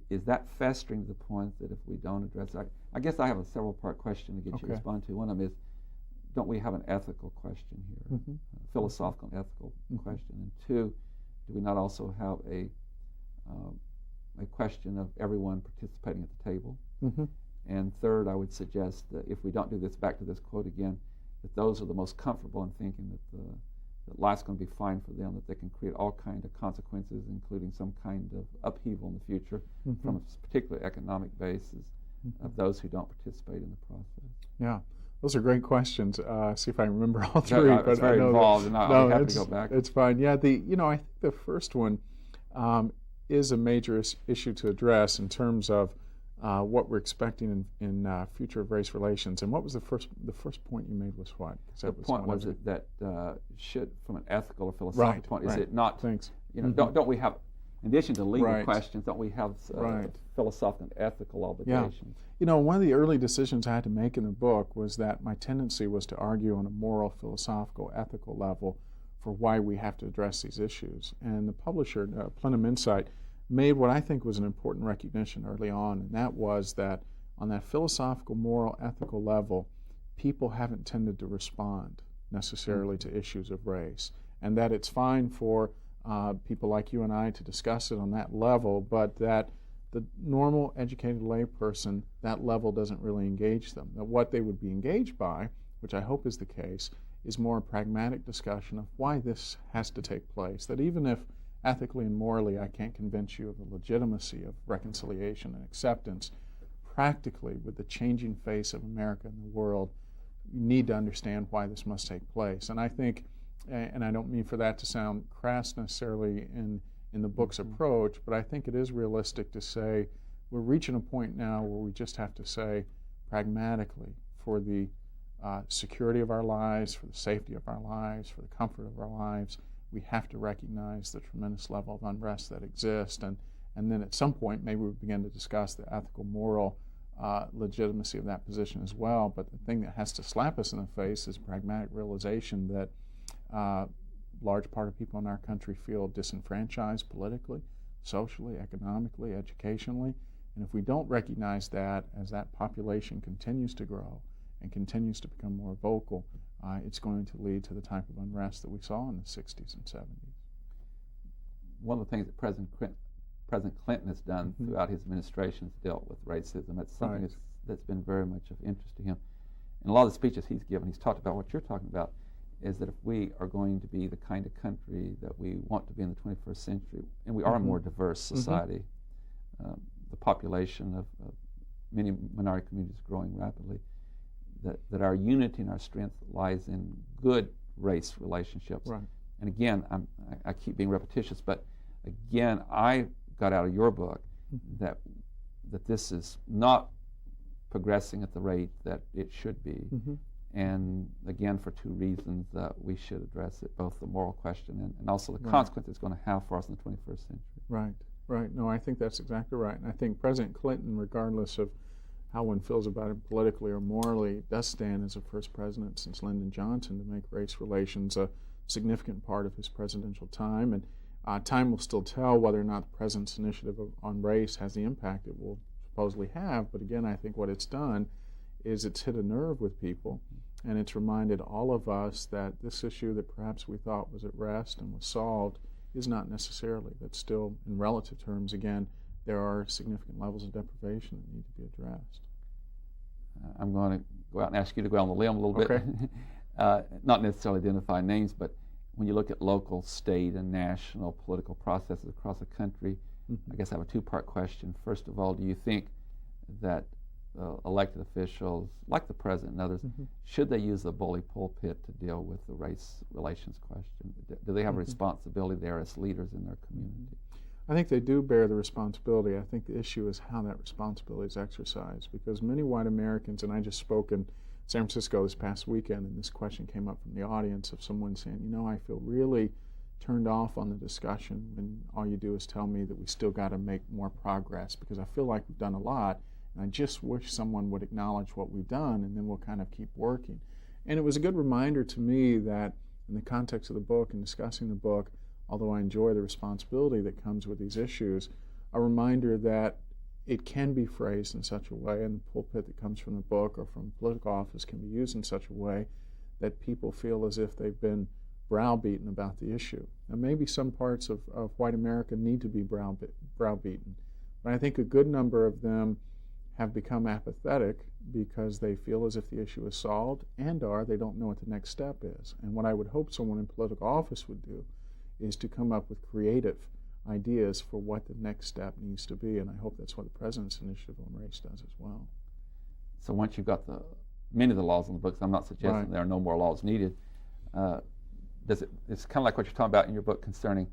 Is that festering to the point that if we don't address it, I guess I have a several-part question to get you to respond to. One of them is, don't we have an ethical question here, a philosophical and ethical question? And two, do we not also have a question of everyone participating at the table? And third, I would suggest that if we don't do this, back to this quote again, that those are the most comfortable in thinking that life's going to be fine for them, that they can create all kinds of consequences, including some kind of upheaval in the future from a particular economic basis of those who don't participate in the process. Yeah. Those are great questions. See if I remember all three. It's very involved, and I'll be happy to go back. It's fine. Yeah, I think the first one is a major issue to address in terms of what we're expecting in future of race relations. And what was the first point you made was what? The point was that should, from an ethical or philosophical point, is it not? Thanks. Don't we have, in addition to legal questions, don't we have philosophical and ethical obligations? Yeah. One of the early decisions I had to make in the book was that my tendency was to argue on a moral, philosophical, ethical level for why we have to address these issues. And the publisher, Plenum Insight, made what I think was an important recognition early on, and that was that on that philosophical, moral, ethical level, people haven't tended to respond necessarily to issues of race, and that it's fine for people like you and I to discuss it on that level, but that the normal educated layperson, that level doesn't really engage them. That what they would be engaged by, which I hope is the case, is more a pragmatic discussion of why this has to take place. That even if ethically and morally I can't convince you of the legitimacy of reconciliation and acceptance, practically with the changing face of America and the world, you need to understand why this must take place. And I think, and I don't mean for that to sound crass necessarily in the book's approach, but I think it is realistic to say we're reaching a point now where we just have to say pragmatically, for the security of our lives, for the safety of our lives, for the comfort of our lives, we have to recognize the tremendous level of unrest that exists, and then at some point maybe we begin to discuss the ethical, moral legitimacy of that position as well. But the thing that has to slap us in the face is pragmatic realization that large part of people in our country feel disenfranchised politically, socially, economically, educationally. And if we don't recognize that as that population continues to grow and continues to become more vocal, it's going to lead to the type of unrest that we saw in the 60s and 70s. One of the things that President Clinton has done throughout his administration is dealt with racism. That's something that's been very much of interest to him. And a lot of the speeches he's given, he's talked about what you're talking about, is that if we are going to be the kind of country that we want to be in the 21st century, and we are a more diverse society, the population of many minority communities is growing rapidly, that our unity and our strength lies in good race relationships. Right. And again, I keep being repetitious, but again, I got out of your book that this is not progressing at the rate that it should be. And again, for two reasons, that we should address it, both the moral question and also the consequence it's going to have for us in the 21st century. Right. No, I think that's exactly right. And I think President Clinton, regardless of how one feels about it politically or morally, does stand as the first president since Lyndon Johnson to make race relations a significant part of his presidential time. And time will still tell whether or not the president's initiative on race has the impact it will supposedly have. But again, I think what it's done is it's hit a nerve with people, and it's reminded all of us that this issue that perhaps we thought was at rest and was solved is not necessarily. That still, in relative terms, again, there are significant levels of deprivation that need to be addressed. I'm going to go out and ask you to go on the limb a little bit. Not necessarily identify names, but when you look at local, state, and national political processes across the country, I guess I have a two-part question. First of all, do you think that elected officials, like the president and others, should they use the bully pulpit to deal with the race relations question? Do they have a responsibility there as leaders in their community? I think they do bear the responsibility. I think the issue is how that responsibility is exercised, because many white Americans, and I just spoke in San Francisco this past weekend, and this question came up from the audience of someone saying, I feel really turned off on the discussion when all you do is tell me that we still got to make more progress, because I feel like we've done a lot, and I just wish someone would acknowledge what we've done, and then we'll kind of keep working. And it was a good reminder to me that in the context of the book and discussing the book, although I enjoy the responsibility that comes with these issues, a reminder that it can be phrased in such a way, and the pulpit that comes from the book or from political office can be used in such a way that people feel as if they've been browbeaten about the issue. And maybe some parts of white America need to be browbeaten, but I think a good number of them have become apathetic because they feel as if the issue is solved and/or they don't know what the next step is. And what I would hope someone in political office would do is to come up with creative ideas for what the next step needs to be, and I hope that's what the President's Initiative on Race does as well. So once you've got many of the laws in the books, I'm not suggesting there are no more laws needed. It's kind of like what you're talking about in your book concerning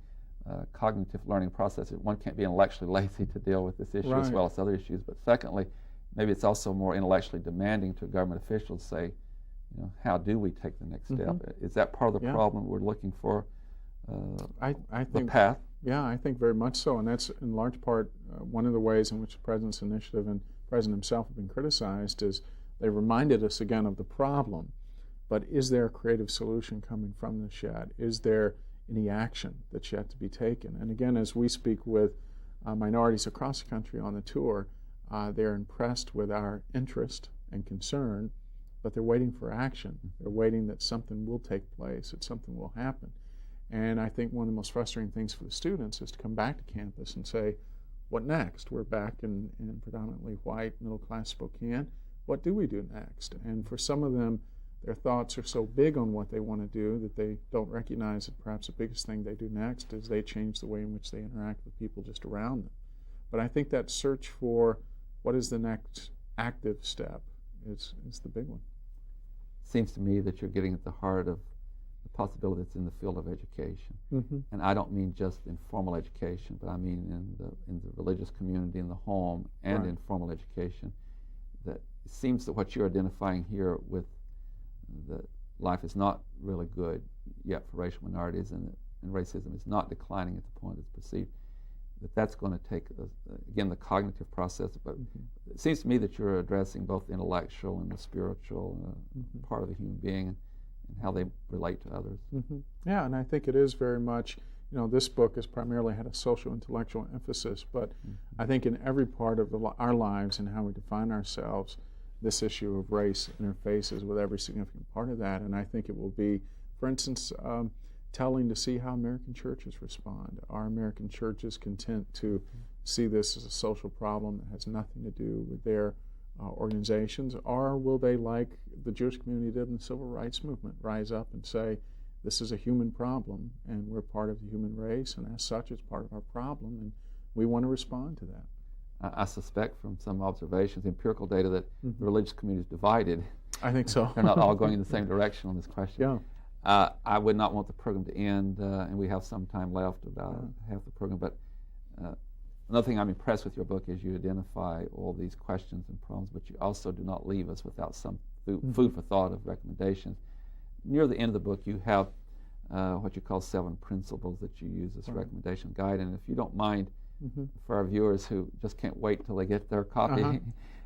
cognitive learning processes. One can't be intellectually lazy to deal with this issue as well as other issues, but secondly, maybe it's also more intellectually demanding to government officials to say, how do we take the next step? Is that part of the problem we're looking for? I think the path? Yeah, I think very much so, and that's in large part one of the ways in which the President's Initiative and the President himself have been criticized is they reminded us again of the problem, but is there a creative solution coming from this yet? Is there any action that's yet to be taken? And again, as we speak with minorities across the country on the tour, they're impressed with our interest and concern, but they're waiting for action. They're waiting that something will take place, that something will happen. And I think one of the most frustrating things for the students is to come back to campus and say, what next? We're back in predominantly white, middle-class Spokane. What do we do next? And for some of them, their thoughts are so big on what they want to do that they don't recognize that perhaps the biggest thing they do next is they change the way in which they interact with people just around them. But I think that search for what is the next active step is the big one. It seems to me that you're getting at the heart of the possibility that's in the field of education. And I don't mean just in formal education, but I mean in the religious community, in the home, and in formal education. That it seems that what you're identifying here with that life is not really good yet for racial minorities, and racism is not declining at the point it's perceived. that's going to take, again, the cognitive process. But it seems to me that you're addressing both the intellectual and the spiritual part of the human being and how they relate to others. Yeah, and I think it is very much, this book has primarily had a social intellectual emphasis, but I think in every part of our lives and how we define ourselves, this issue of race interfaces with every significant part of that. And I think it will be, for instance, telling to see how American churches respond. Are American churches content to see this as a social problem that has nothing to do with their organizations, or will they, like the Jewish community did in the Civil Rights Movement, rise up and say, this is a human problem, and we're part of the human race, and as such, it's part of our problem, and we want to respond to that. I suspect from some observations, empirical data, that the religious community is divided. I think so. They're not all going in the same direction on this question. Yeah. I would not want the program to end, and we have some time left, about half the program, but another thing I'm impressed with your book is you identify all these questions and problems, but you also do not leave us without some food for thought of recommendations. Near the end of the book, you have what you call 7 principles that you use as a recommendation guide, and if you don't mind, for our viewers who just can't wait till they get their copy,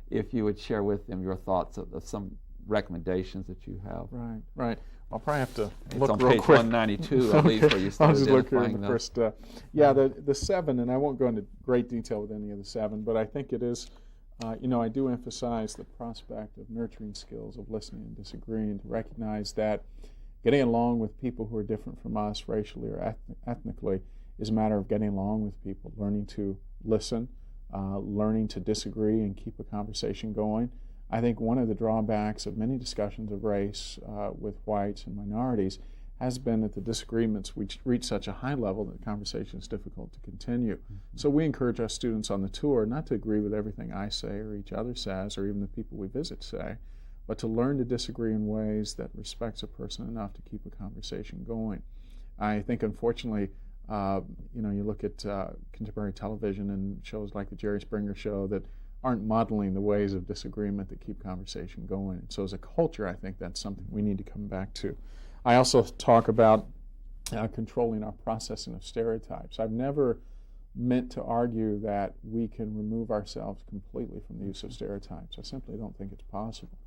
if you would share with them your thoughts of some recommendations that you have. Right. I'll probably have to look on real page quick. 192, I believe, where you started I'll just look here in the those. first. The 7, and I won't go into great detail with any of the 7, but I think it is, I do emphasize the prospect of nurturing skills of listening and disagreeing, to recognize that getting along with people who are different from us racially or ethnically is a matter of getting along with people, learning to listen, learning to disagree and keep a conversation going. I think one of the drawbacks of many discussions of race with whites and minorities has been that the disagreements reach such a high level that the conversation is difficult to continue. So we encourage our students on the tour not to agree with everything I say or each other says or even the people we visit say, but to learn to disagree in ways that respects a person enough to keep a conversation going. I think, unfortunately, you look at contemporary television and shows like the Jerry Springer Show that aren't modeling the ways of disagreement that keep conversation going. And so as a culture, I think that's something we need to come back to. I also talk about controlling our processing of stereotypes. I've never meant to argue that we can remove ourselves completely from the use of stereotypes. I simply don't think it's possible.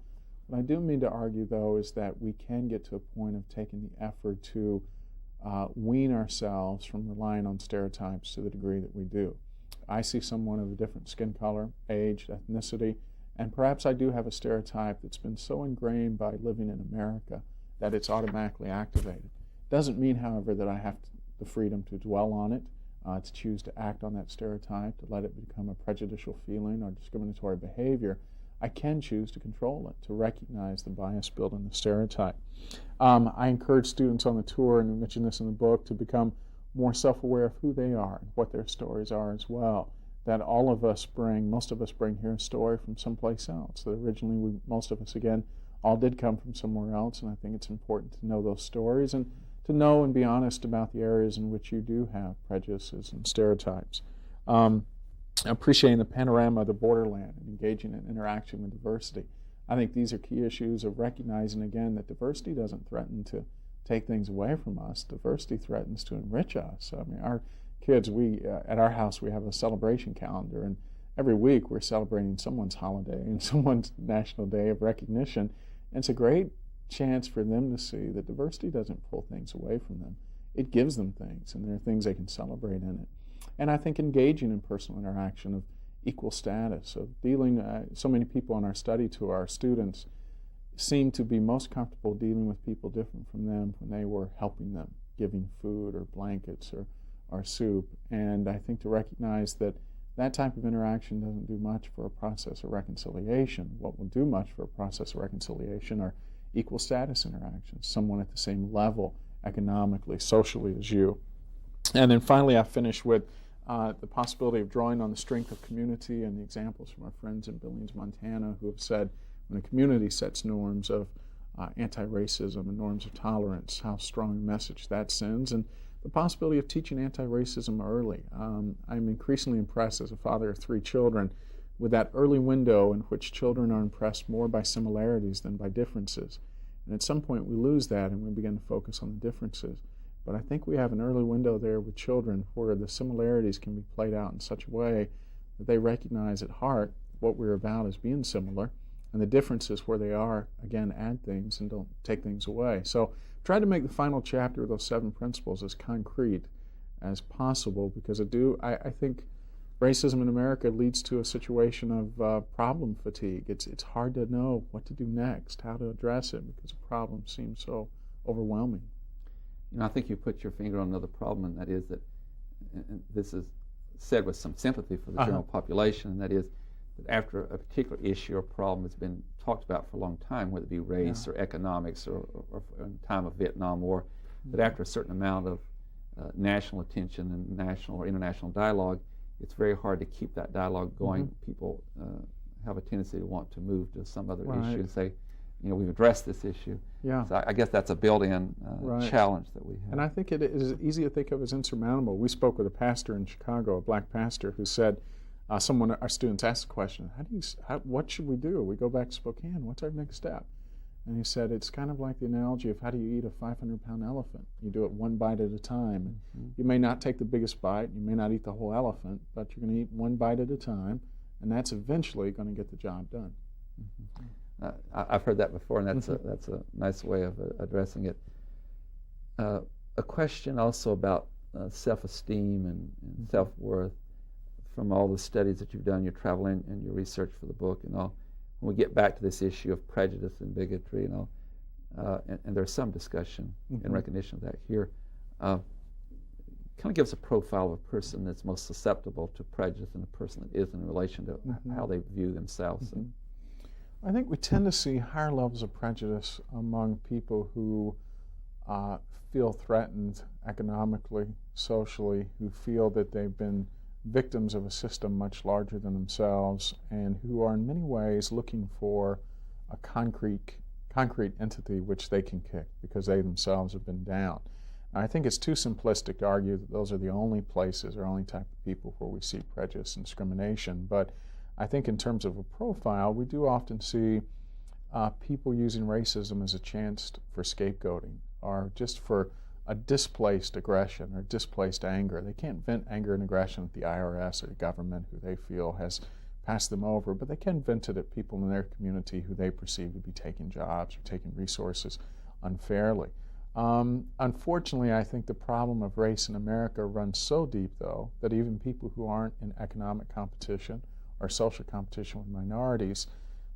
What I do mean to argue, though, is that we can get to a point of taking the effort to wean ourselves from relying on stereotypes to the degree that we do. I see someone of a different skin color, age, ethnicity, and perhaps I do have a stereotype that's been so ingrained by living in America that it's automatically activated. Doesn't mean, however, that I have the freedom to dwell on it, to choose to act on that stereotype, to let it become a prejudicial feeling or discriminatory behavior. I can choose to control it, to recognize the bias built in the stereotype. I encourage students on the tour, and I mention this in the book, to become more self-aware of who they are and what their stories are as well. That most of us bring here a story from someplace else. That originally, most of us, again, all did come from somewhere else, and I think it's important to know those stories and to know and be honest about the areas in which you do have prejudices and stereotypes. Appreciating the panorama of the borderland and engaging in interaction with diversity. I think these are key issues of recognizing, again, that diversity doesn't threaten to take things away from us. Diversity threatens to enrich us. I mean, our kids, at our house, we have a celebration calendar, and every week we're celebrating someone's holiday and someone's national day of recognition. And it's a great chance for them to see that diversity doesn't pull things away from them. It gives them things, and there are things they can celebrate in it. And I think engaging in personal interaction of equal status, of dealing, so many people on our study tour, our students, seem to be most comfortable dealing with people different from them when they were helping them, giving food or blankets or soup. And I think to recognize that that type of interaction doesn't do much for a process of reconciliation. What will do much for a process of reconciliation are equal status interactions, someone at the same level economically, socially as you. And then finally I finish with the possibility of drawing on the strength of community and the examples from our friends in Billings, Montana, who have said when a community sets norms of anti-racism and norms of tolerance, how strong a message that sends, and the possibility of teaching anti-racism early. I'm increasingly impressed as a father of 3 children with that early window in which children are impressed more by similarities than by differences. And at some point we lose that and we begin to focus on the differences. But I think we have an early window there with children where the similarities can be played out in such a way that they recognize at heart what we're about as being similar, and the differences where they are, again, add things and don't take things away. So try to make the final chapter of those 7 principles as concrete as possible, because I think racism in America leads to a situation of problem fatigue. It's hard to know what to do next, how to address it, because the problem seems so overwhelming. I think you put your finger on another problem, and that is that, and this is said with some sympathy for the general population, and that is that after a particular issue or problem has been talked about for a long time, whether it be race or economics or in the time of Vietnam War, that after a certain amount of national attention and national or international dialogue, it's very hard to keep that dialogue going. People have a tendency to want to move to some other issue and say, we've addressed this issue. So I guess that's a built-in challenge that we have. And I think it is easy to think of as insurmountable. We spoke with a pastor in Chicago, a black pastor, who said, our students asked the question, what should we do? We go back to Spokane, what's our next step? And he said, it's kind of like the analogy of how do you eat a 500-pound elephant? You do it one bite at a time. You may not take the biggest bite, you may not eat the whole elephant, but you're going to eat one bite at a time, and that's eventually going to get the job done. I've heard that before, and that's a nice way of addressing it. A question also about self-esteem and self-worth. From all the studies that you've done, your travel and your research for the book and all, when we get back to this issue of prejudice and bigotry and all, and there's some discussion and recognition of that here, kind of give us a profile of a person that's most susceptible to prejudice and a person that isn't in relation to how they view themselves. I think we tend to see higher levels of prejudice among people who feel threatened economically, socially, who feel that they've been victims of a system much larger than themselves, and who are in many ways looking for a concrete entity which they can kick because they themselves have been down. I think it's too simplistic to argue that those are the only places or only type of people where we see prejudice and discrimination, but I think in terms of a profile, we do often see people using racism as a chance for scapegoating or just for a displaced aggression or displaced anger. They can't vent anger and aggression at the IRS or the government who they feel has passed them over, but they can vent it at people in their community who they perceive to be taking jobs or taking resources unfairly. Unfortunately, I think the problem of race in America runs so deep, though, that even people who aren't in economic competition or social competition with minorities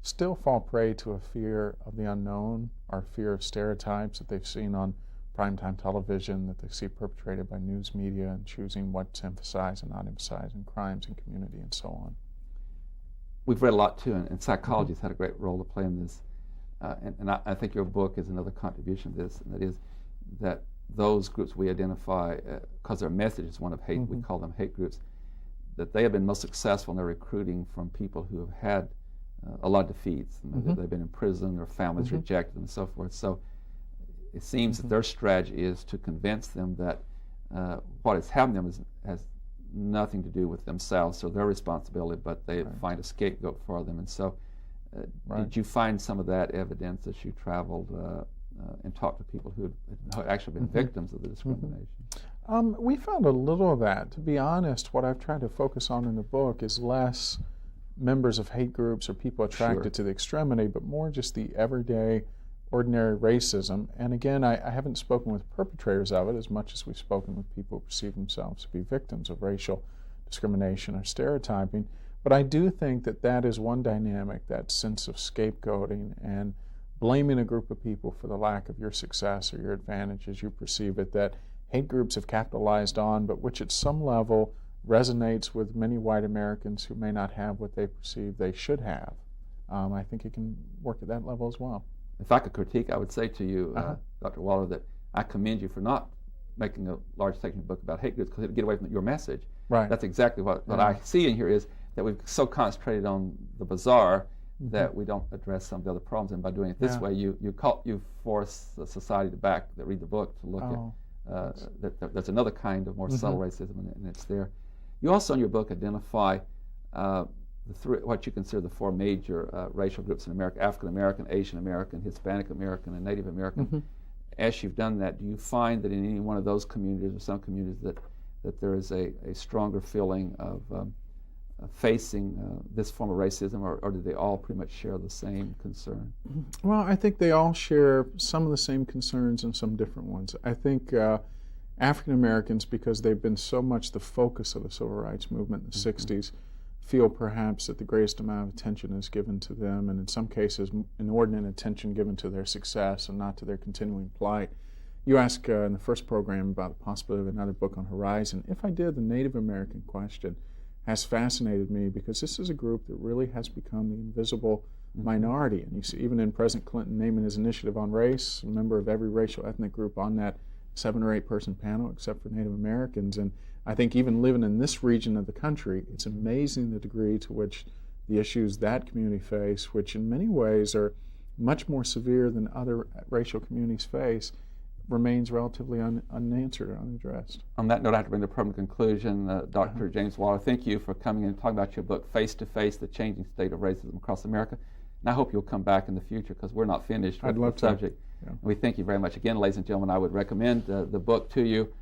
still fall prey to a fear of the unknown or fear of stereotypes that they've seen on primetime television, that they see perpetrated by news media, and choosing what to emphasize and not emphasize in crimes in community and so on. We've read a lot too, and psychology has had a great role to play in this. And I think your book is another contribution to this, and that is that those groups we identify, because their message is one of hate, we call them hate groups, that they have been most successful in their recruiting from people who have had a lot of defeats. They've been in prison, their families rejected them, and so forth. So it seems that their strategy is to convince them that what has happened to them has nothing to do with themselves, so their responsibility, but they find a scapegoat for them. And so did you find some of that evidence as you traveled and talked to people who had actually been victims of the discrimination? We found a little of that. To be honest, what I've tried to focus on in the book is less members of hate groups or people attracted to the extremity, but more just the everyday, ordinary racism. And again, I haven't spoken with perpetrators of it as much as we've spoken with people who perceive themselves to be victims of racial discrimination or stereotyping. But I do think that that is one dynamic, that sense of scapegoating and blaming a group of people for the lack of your success or your advantage as you perceive it, that hate groups have capitalized on, but which at some level resonates with many white Americans who may not have what they perceive they should have. I think it can work at that level as well. If I could critique, I would say to you, Dr. Waller, that I commend you for not making a large section of the book about hate groups, because it would get away from your message. Right. That's exactly what I see in here, is that we've so concentrated on the bizarre that we don't address some of the other problems. And by doing it this way, you force the society that read the book to look at that there's another kind of more subtle racism, and it's there. You also in your book identify what you consider the 4 major racial groups in America: African American, Asian American, Hispanic American, and Native American. as you've done that, do you find that in any one of those communities or some communities that there is a stronger feeling of facing this form of racism, or do they all pretty much share the same concern? Well, I think they all share some of the same concerns and some different ones. I think African Americans, because they've been so much the focus of the civil rights movement in the 60s, feel perhaps that the greatest amount of attention is given to them, and in some cases inordinate attention given to their success and not to their continuing plight. You asked in the first program about the possibility of another book on Horizon. If I did, the Native American question has fascinated me, because this is a group that really has become the invisible minority. And you see, even in President Clinton naming his initiative on race, a member of every racial ethnic group on that 7 or 8 person panel except for Native Americans. And I think even living in this region of the country, it's amazing the degree to which the issues that community face, which in many ways are much more severe than other racial communities face, remains relatively unanswered or unaddressed. On that note, I have to bring the program to conclusion. Dr. James Waller, thank you for coming in and talking about your book, Face to Face, The Changing State of Racism Across America. And I hope you'll come back in the future, because we're not finished with the subject. Yeah. We thank you very much. Again, ladies and gentlemen, I would recommend the book to you.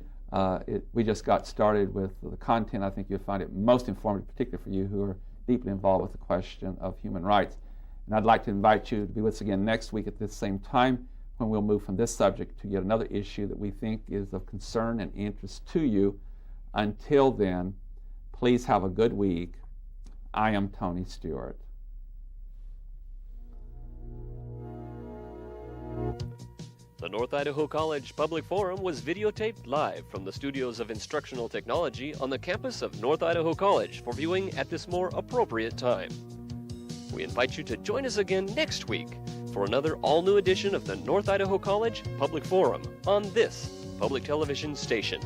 We just got started with the content. I think you'll find it most informative, particularly for you who are deeply involved with the question of human rights. And I'd like to invite you to be with us again next week at this same time, when we'll move from this subject to yet another issue that we think is of concern and interest to you. Until then, please have a good week. I am Tony Stewart. The North Idaho College Public Forum was videotaped live from the studios of Instructional Technology on the campus of North Idaho College for viewing at this more appropriate time. We invite you to join us again next week for another all-new edition of the North Idaho College Public Forum on this public television station.